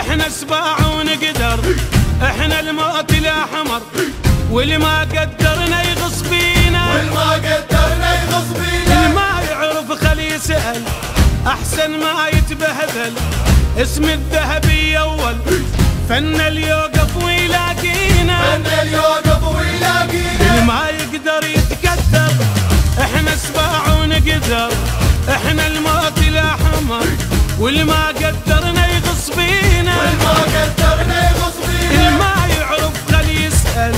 احنا سباع ونقدر، احنا الموت لا حمر، واللي ما قدرنا يغص بينا، والما قدرنا يغص بينا. اللي ما يعرف خلي يسأل احسن ما يتبهدل. اسم الذهبي اول فن اليوقف ويلاقينا، فن اليوقف ويلاقينا. اللي ما يقدر يتقدر، احنا سباع ونقدر، احنا الموت لا حمر، واللي ما قدرنا يغص بينا، والما قدرنا يغص بينا. اللي ما يعرف خلي يسأل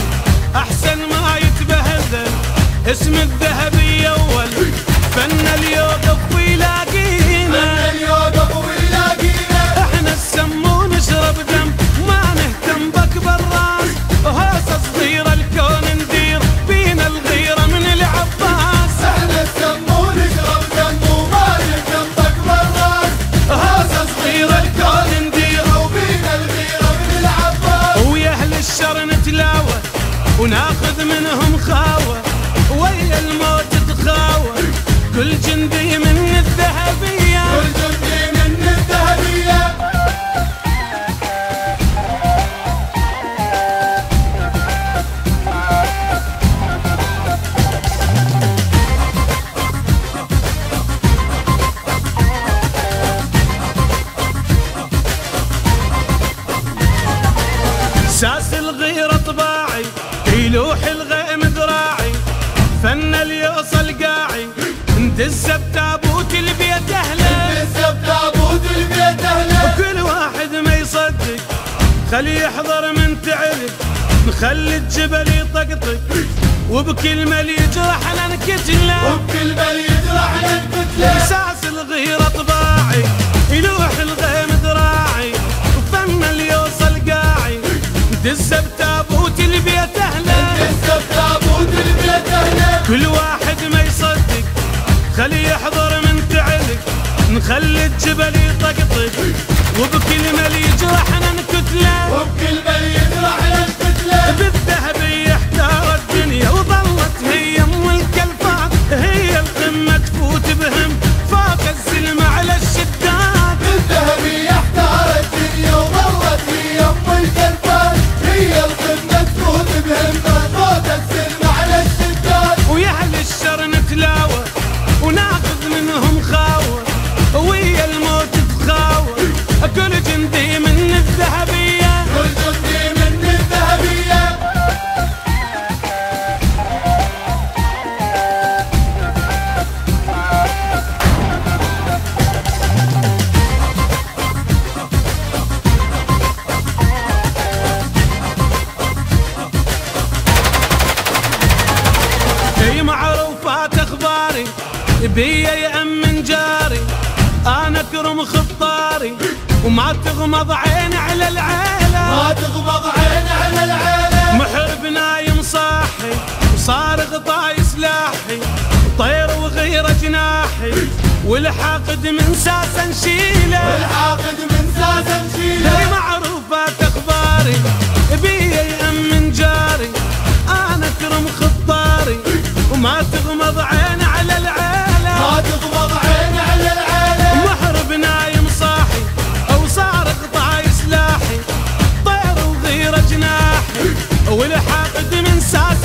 احسن ما يتبهدل. اسم الذهبي اول فن اليوقف ويلاقينا، فن اليوقف ويلاقينا. احنا السم ونشرب دم ما نهتم باكبر راس، هوسه صغيره الكون ندير بينا الغيره من العباس. احنا السم ونشرب دم وما نهتم باكبر راس، هوسه صغيره الكون ندير وبينا الغيره من العباس. ويا اهل الشر نتلاوى وناخذ منهم خاوه، ويا الموت تخاوى كل جندي من الذهبيه، كل جندي من الذهبيه. ساس الغيره طباعي يلوح الغيم ذراعي، فن اليوصل قاعي ندز بتابوت البيت اهله، لسه بتابوت البيت اهله. وكل واحد ما يصدق خلي يحضر من تعرف، نخلي الجبل يطقطق وبكلمه اللي يجرحنا نقتله، وبكل بل يجرحنا نقتله. ساس الغيره طباعي يلوح الغيم ذراعي، وفن اليوصل قاعي ندز بتابوت البيت اهله، لسه بتابوت البيت اهله. كل واحد ما يصدق خلي يحضر من تعلق، نخلي الجبل يطقطق وبكلمه اللي يجرحنا نقتله، وبكل بل يجرحنا نقتله. بالذهبي احتار الدنيا وظلت هي ام الكلفات، هي القمه تفوت بهم فوق الزلمه على الشدات. بالذهبي احتار الدنيا وظلت هي ام الكلفات، هي القمه تفوت بهمه فوق السلم على الشدات. ويا اهل الشر نتلاوى وناخذ منهم خاوه، ويا الموت تخاوى كل جندي من الذهبيه، كل جندي من الذهبيه. هي معروفات اخباري بيا يأمن جاري، انا اكرم خطاري وما تغمض عين على العيله، ما تغمض عين على العيله. محرب نايم صاحي وصارخ طاي سلاحي، طير وغيره جناحي والحاقد من ساسه نشيله، والحاقد من ساسه نشيله. هي معروفات اخباري بيا يأمن جاري، انا اكرم خطاري وما تغمض عين على العيله، ما تغمض عين على العيله. محرب نايم صاحي او صارخ طاي سلاحي، طير وغيره جناحي والحاقد من ساسه